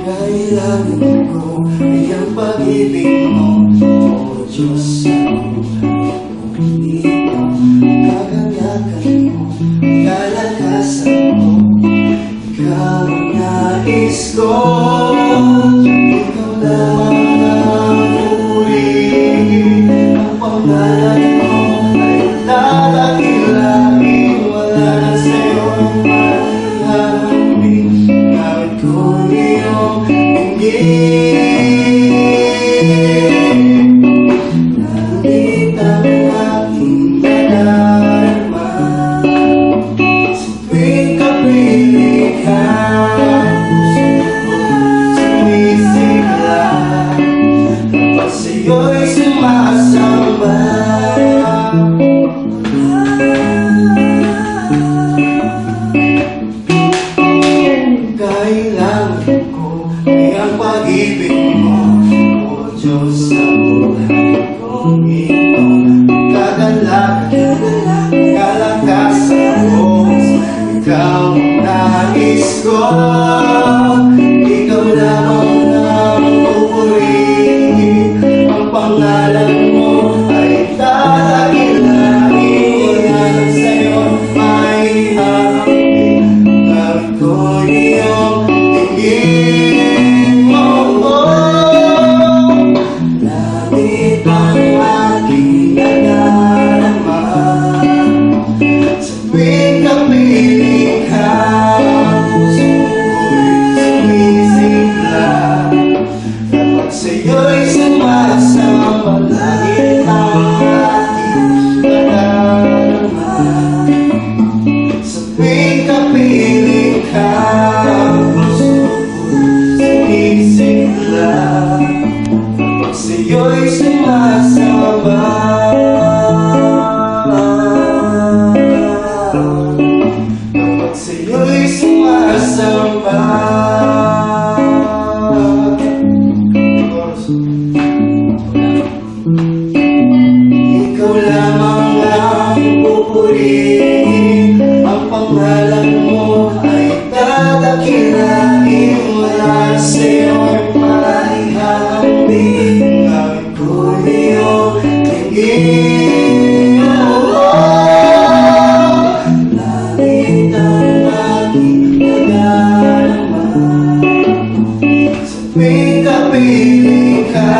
Kailangan ko ay ang pag-ibig mo, O Diyos sa buhay ko. Dito, kagalakan mo, kalakasan mo, ikaw ang nais ko. Ikaw lamang ang pupurihin, ang pangalan mo ay lalaki-laki. Wala na sa'yo ang maihahambing, kahit ko iyong nandit ang aking nadarama sa tuwing kapiling ka. Puso ko sumisigla kapag sa'yo'y sumasamba. Kailangan ko ay ang pag-ibig mo, O Diyos sa buhay ko. Ito, kagalakan, kalakasan mo, ikaw ang nais ko. Ikaw lamang ang pupurihin, ang pangalan mo ay lalaki-laki. Wala na sa'yo maihahambing, kahit ko iyong tingin mo. Langit ang aking nadarama sa tuwing kapiling ka. Puso ko'y sumisigla kapag sa'yo'y sumasamba. Langit ang aking nadarama sa tuwing kapiling ka. Puso ko'y sumisigla kapag sa'yo'y sumasamba. Kapag sa'yo'y sumasamba. Ikaw lamang ang pupurihin, ang pangalan mo ay dadakilain. Wala sa'yo'y maihahambing, kahit ko iyong tingin. Langit ang aking nadarama sa tuwing kapiling ka.